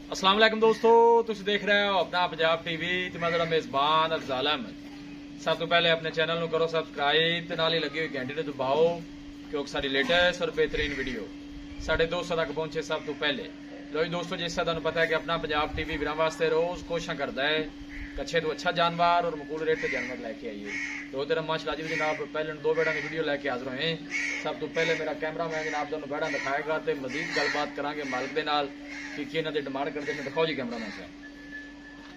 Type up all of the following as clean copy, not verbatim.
अस्सलाम वालेकुम दोस्तों, तुम देख रहे हो अपना पंजाब टीवी ते मैं तेरा मेजबान अफजाल अहमद। सब तो पहले अपने चैनल को करो सबसक्राइब ते नाल ही लगी हुई घंटी नूं दबाओ क्योंकि साडी लेटेस्ट और बेहतरीन वीडियो साडे दोस्तों तक पहुंचे सब तो पहले। लो जी दोस्तों, जिस तरह तुहानूं पता है कि अपना पंजाब टीवी वीरां वास्ते रोज कोशिश करता है अच्छे तो अच्छा जानवर और मकूल रेट से जानवर लैके आइए। तो तेरा माशाअल्लाह जी जनाब पहले दो बेड़ा की वीडियो लैके हाजिर होए। सब तो पहले मेरा कैमरा मैन जनाब तुहानूं बेड़ा दिखाएगा तो मजीद गलबात करांगे मालिक दे नाल कि इन्हां दे डिमांड करदे ने। दिखाओ जी कैमरा मैन साहब।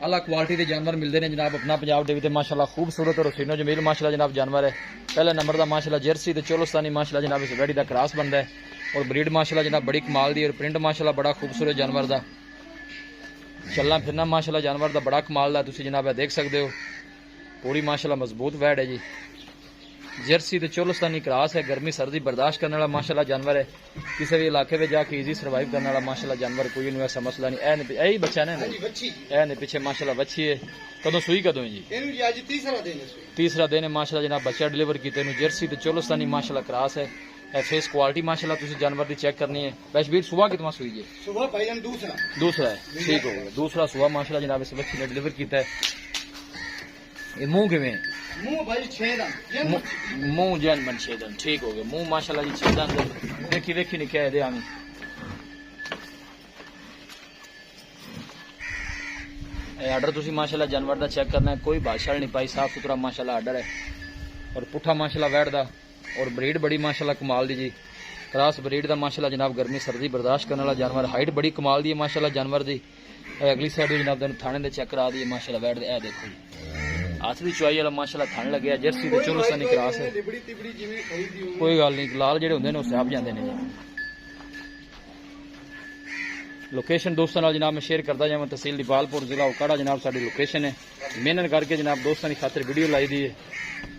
अला क्वालिटी के जानवर मिलते हैं जनाब अपना पंजाब टीवी ते माशाअल्लाह खूबसूरत और हसीनो जमील माशाअल्लाह जनाब जानवर है। पहले नंबर का माशाअल्लाह जर्सी ते चोलस्तानी माशाअल्लाह जनाब इस वैडी का क्रॉस बनता है और ब्रीड माशाअल्लाह जनाब बड़ी कमाल दी और प्रिंट माशाअल्लाह बड़ा खूबसूरत जानवर का चलना फिरना माशाअल्लाह जानवर का बड़ा कमाल का तुसीं जनाब देख सकते हो। पूरी माशाअल्लाह मजबूत वैड है जी। जर्सी ते चोलस्तानी क्रॉस है। गर्मी सर्दी बर्दाश्त करने वाला माशाअल्लाह जानवर है। किसी भी इलाके में जाके इजी सर्वाइव करने वाला माशाअल्लाह जानवर कोई इन्हें ऐसा मसला नहीं। यही बच्चा ने पीछे माशाअल्लाह बच्ची है। कदों सुई कदों जी? तीसरा दिन है माशाअल्लाह जनाब बच्चा डिलीवर किया। जर्सी ते चोलस्तानी माशाअल्लाह क्रॉस है। फेस क्वालिटी माशाअल्लाह तुसी जानवर की चेक करनी है। वैशवीर सुबह कितना सुई है? सुबह भाईजान दूसरा है। ठीक हो गया, दूसरा सुबह माशाअल्लाह जनाब इस बच्ची ने डिलीवर किया है। ये मुंह किवें? मुंह भाई 6 दांत, मुंह जनमन 6 दांत। ठीक हो गया, मुंह माशाअल्लाह जी 6 दांत। देखी देखी नहीं कह दे आमी आर्डर तुसी माशाअल्लाह जानवर का चेक करना है। कोई बादशाह नहीं पाई, साफ सुथरा माशाअल्लाह आर्डर है और पुठा माशाअल्लाह वैड दा और ब्रीड बड़ी माशाअल्लाह कमाल दी जी। क्रॉस ब्रीड का माशाअल्लाह जनाब गर्मी सर्दी बर्दाश्त करने वाला जानवर। हाइट बड़ी कमाल दी है माशाअल्लाह जानवर दी। अगली साइड जनाब तेन थाने दे चेक करा दी माशाअल्लाह वैड दे। ए देखो जी हाथ की चुआई वाला माशाअल्लाह थाने लगे। जर्सी ते चोलस्तानी क्रॉस है। कोई गल नहीं, लाल जेडे होंदे ने उस आप जाते हैं जी। लोकेशन दोस्तों नाल जनाब मैं शेयर करता जावां। तहसील दीपालपुर जिला उकाड़ा जनाब साडी लोकेशन है। मेहनत करके जनाब दोस्तों की खातिर वीडियो लाई दी है।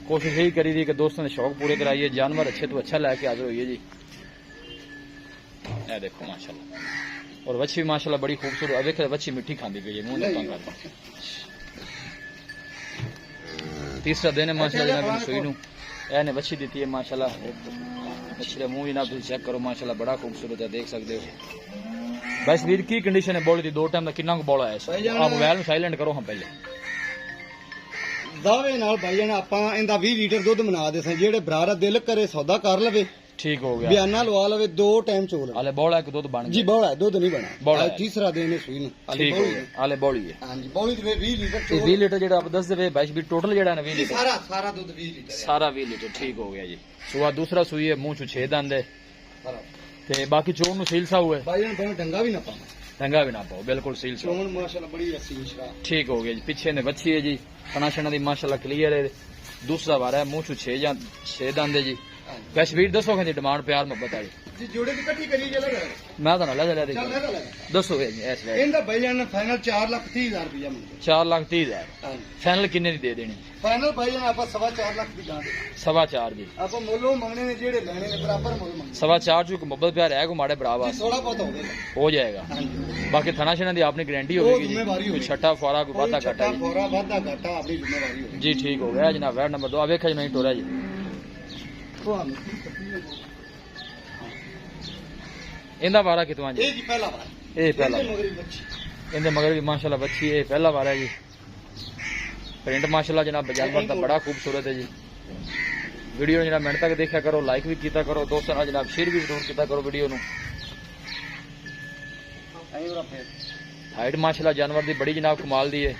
कोशिश यही करी थी कि दोस्तों ने शौक पूरे कराइए, जानवर अच्छे तो अच्छा लैके हाजिर होइए जी। ए देखो माशाअल्लाह और बच्ची माशाअल्लाह बड़ी खूबसूरत। अब देखो बच्ची मिट्टी खाती पई है, मुंह नहीं कर। तीसरा दिन है माशाअल्लाह जनाब सुई नूं ए ने बच्ची दी है माशाअल्लाह। बच्ची का मुंह जनाब तुम चेक करो माशाअल्लाह बड़ा खूबसूरत है, देख सकते हो। बस वीर की कंडीशन है बॉल की? 2 टाइम का कितना बॉल आया? आप मोबाइल में साइलेंट करो। हम पहले दावे नाल भाईजान आपां इंदा 20 लीटर दुध मना दे सन। जेड़े भरा दिल करे सौदा कर लवे, ठीक हो गया, बयाना लवा लवे, 2 टाइम चोल हाले बॉल है कि दूध बन जी? बॉल है, दूध नहीं बना। बॉल है, तीसरा दिन है सुई नूं। ठीक हो गया, हाले बॉली है। हां जी बॉली ते 20 लीटर चोल। 20 लीटर जेड़ा आप दस दे बैश भी टोटल जेड़ा है 20 लीटर सारा दूध 20 लीटर सारा 20 लीटर। ठीक हो गया जी। सुबह दूसरा सुई है, मुंह चो 6 दंद है ते बाकी चोन नु सील सा हुआ है। भाईजान दोनों डंगा भी ना पाओ, डंगा भी ना पाओ, बिल्कुल सील सा। चोन माशाअल्लाह बड़ी हसीन शरा। ठीक हो गया जी। पीछे ने बच्ची है जी, तना शना दी माशाअल्लाह क्लियर है। दूसरा बार है, मुंह चो 6 दंद है जी। कश्मीर दसो कि डिमांड प्यार मोहब्बत आई जी जोड़े की इकट्ठी करी चला मैं तो ना ले दसो इस वे इंदा भाईजान फाइनल 4,30,000 रुपया मंगदे। 4,30,000 फाइनल किन्ने दी दे देनी? फाइनल भाईजान आप 4.5 लाख दी गांड 4.5 दी आप मोलो मंगने ने जेड़े लेने ने बराबर मोल मंगने। 4.5 जो मोहब्बत प्यार है को माड़े बराबर थोड़ा बहुत हो जाएगा। बाकी थाना शना दी आपने गारंटी होगी कोई छठा फौरा कोई वादा घाटा अपनी जिम्मेवारी होगी जी। ठीक हो गया जनाब। वैड नंबर 2 वेखा जी नहीं टोरा जी। इंदा बारा कितना जी? जी पहला बार ये पहला इंदे मगर भी माशाल्लाह बच्ची है, पहला बार है जी। प्रिंट माशाल्लाह जनाब जानवर का बड़ा खूबसूरत है जी। वीडियो जनाब मिनट तक देखा करो, लाइक भी किया करो, दोस्तों नाल जनाब शेयर भी जरूर किया करो वीडियो नू। हाइट माशाल्लाह जानवर दी बड़ी जनाब कमाल दी है।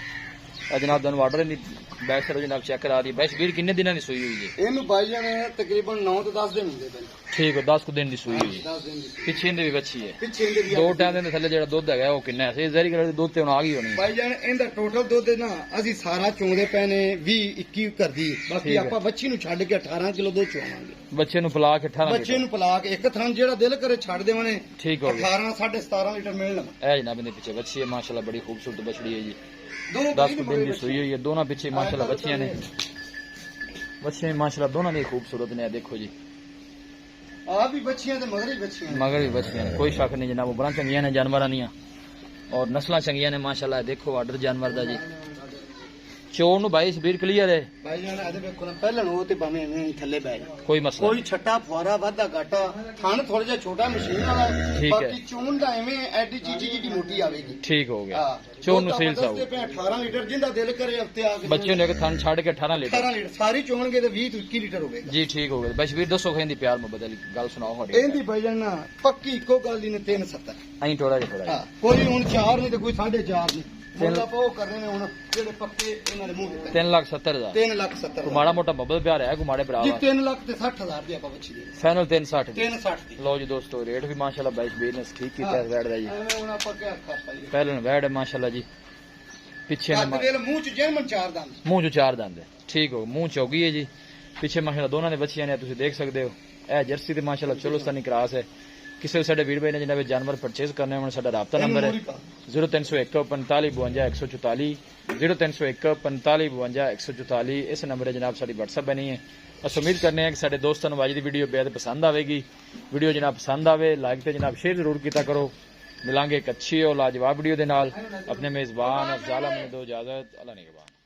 जनाब तुहानूं ऑर्डर नहीं बैक साइड जनाब चेक करा दी। बैश वीर किन्ने दिनां दी सूई हुई है? इहनूं भाईजान तकरीबन 9 तो 10 दिन हुंदे पए। ठीक है, 10 दिन दी सूई हुई है। 10 दिन दी पिछे इंदे भी बच्ची है। पिछे इंदे भी 2 टाइम दे थल्ले जेड़ा दुध है वो किन्ना है? जहरी कलर दुध ते हुण आ गई होनी भाईजान। इंदा टोटल दुध ना असि सारा चोंदे पए ने 20-21 कर दी। बाकी आपां बच्ची नूं छड्ड के 18 किलो दुध चोवांगे। बच्चे नूं पला के 18 बच्चे नूं पला के एक थन जेड़ा दिल करे छड्ड देवणे। ठीक हो गया। 18 17.5 लीटर मिल लगा। ए जनाब इंदे पीछे बच्ची है माशाल्लाह बड़ी खूबसूरत बछड़ी है जी। 10 दिन की सूई हुई है। दोनों पीछे माशाल्लाह बच्चियां ने। बच्चियां माशाल्लाह दोनों दी खूबसूरत ने। देखो जी आ भी बच्चियां ते मगर भी बच्चियां ने, कोई शक नहीं जनाब। बड़ा चंगियां ने जानवर दियां और नस्लां चंगियां ने माशाल्लाह। देखो ऑर्डर जानवर दा जी। ਚੋਣ ਨੂੰ ਬਾਈ ਸਪੀਡ ਕਲੀਅਰ ਹੈ ਭਾਈ ਜਾਨ ਇਹਦੇ ਵੇਖੋ ਨਾ ਪਹਿਲਾਂ ਨੂੰ ਉਹ ਤੇ ਭਾਵੇਂ ਐਵੇਂ ਹੀ ਥੱਲੇ ਬਹਿ ਜਾ ਕੋਈ ਮਸਲਾ ਕੋਈ ਛੱਟਾ ਫੁਆਰਾ ਵਾਧਾ ਘਾਟਾ ਥਣ ਥੋੜਾ ਜਿਹਾ ਛੋਟਾ ਮਸ਼ੀਨ ਵਾਲਾ ਠੀਕ ਹੈ। ਬਾਕੀ ਚੋਣ ਦਾ ਐਵੇਂ ਐਡੀ ਚੀਜ਼ੀ ਜਿਹੀ ਮੋਟੀ ਆਵੇਗੀ ਠੀਕ ਹੋ ਗਿਆ ਹਾਂ ਚੋਣ ਨੂੰ ਸੀਲ ਸਾਊ 18 ਲੀਟਰ ਜਿੰਦਾ ਦਿਲ ਕਰੇ ਹਫਤੇ ਆ ਕੇ ਬੱਚੇ ਨੇ ਇੱਕ ਥਣ ਛੱਡ ਕੇ 18 ਲੀਟਰ 18 ਲੀਟਰ ਸਾਰੀ ਚੋਣਗੇ ਤੇ 20 ਤੋਂ 21 ਲੀਟਰ ਹੋਵੇਗਾ ਜੀ ਠੀਕ ਹੋ ਗਿਆ ਬਾਈ ਸਪੀਡ ਦੱਸੋ ਕਹਿੰਦੀ ਪਿਆਰ ਮੁਹੱਬਤ ਵਾਲੀ ਗੱਲ ਸੁਣਾਓ ਤੁਹਾਡੀ ਇਹਦੀ ਭਾਈ ਜਾਨ ਨਾ ਪੱਕੀ ਇੱਕੋ ਗੱਲ ਦੀ ਨੇ 370 ਐਂ ਥੋੜਾ ਜਿਹਾ ਥੋੜਾ ਹਾਂ ਕੋਈ ਹੁਣ 4 ਨਹੀਂ ਤੇ ਕੋਈ 4.5 ਨਹੀਂ ਮੁੱਲਾ ਪਾਉ ਕਰਨੇ ਨੇ ਹੁਣ ਜਿਹੜੇ ਪੱਕੇ ਇਹਨਾਂ ਦੇ ਮੂੰਹ ਤੇ 3,70,000 3,70,000 ਕੋਈ ਮਾੜਾ ਮੋਟਾ ਮੁਹੱਬਤ ਪਿਆਰ ਹੈ ਕੋਈ ਮਾੜੇ ਭਰਾ ਜੀ 3 ਲੱਖ ਤੇ 60,000 ਦੀ ਆਪਾਂ ਬੱਚੀ ਦੇ ਫਾਈਨਲ 360 360 ਦੀ ਲਓ ਜੀ ਦੋਸਤੋ ਰੇਟ ਵੀ ਮਾਸ਼ਾਅੱਲਾ ਬਾਈ ਸਪੀਡ ਨੇ ਠੀਕ ਕੀਤਾ ਹੈ ਵੈੜ ਦਾ ਜੀ ਐਵੇਂ ਹੁਣ ਆਪਾਂ ਕਿਆ ਕਰਤਾ ਜੀ ਪਹਿਲਾਂ ਵੈੜ ਹੈ ਮਾਸ਼ਾਅੱਲਾ ਜੀ ਪਿੱਛੇ ਕੱਦ ਵੇਲ ਮੂੰਹ ਚ ਜੈਮਨ ਚਾਰ ਦੰਦ ਮੂੰਹ ਚ ਚਾਰ ਦੰਦ ਹੈ ਠੀਕ ਹੋ ਮੂੰਹ ਚ ਹੋ ਗਈ ਹੈ ਜੀ ਪਿੱਛੇ ਮਾਸ਼ਾਅੱਲਾ ਦੋਨਾਂ ਦੇ ਬੱਚੀਆਂ ਨੇ ਤੁਸੀਂ ਦੇਖ ਸਕਦੇ ਹੋ ਇਹ ਜਰਸੀ ਤੇ ਮਾਸ਼ਾਅੱਲਾ ਚਲੋਸਤਾਨੀ ਕ੍ਰਾਸ ਹੈ ਕਿਸੇ ਵੀ ਸਾਡੇ ਵੀਰ ਭਾਈ ਨੇ ਜਿਹਨਾਂ ਵੀ ਜਾਨਵਰ ਪਰਚੇਜ਼ ਕਰਨੇ ਹੋਣ ਸਾਡਾ ਰਾਬਤਾ ਨੰਬਰ ਹੈ 0301 45 52 144 0301 45 52 144 ਇਸ ਨੰਬਰ 'ਤੇ ਜਨਾਬ ਸਾਡੀ WhatsApp ਬਣੀ ਹੈ ਅਸੀਂ ਉਮੀਦ ਕਰਨੇ ਹਾਂ ਕਿ ਸਾਡੇ ਦੋਸਤਾਂ ਨੂੰ ਅੱਜ ਦੀ ਵੀਡੀਓ ਬੇहद ਪਸੰਦ ਆਵੇਗੀ ਵੀਡੀਓ ਜਨਾਬ ਪਸੰਦ ਆਵੇ ਲਾਈਕ ਤੇ ਜਨਾਬ ਸ਼ੇਅਰ ਜ਼ਰੂਰ ਕੀਤਾ ਕਰੋ ਮਿਲਾਂਗੇ ਇੱਕ ਅੱਛੀ और लाजवाब वीडियो ਦੇ ਨਾਲ अपने मेज़बान अफजाल अहमद दो इजाजत अल्लाह निगहबान।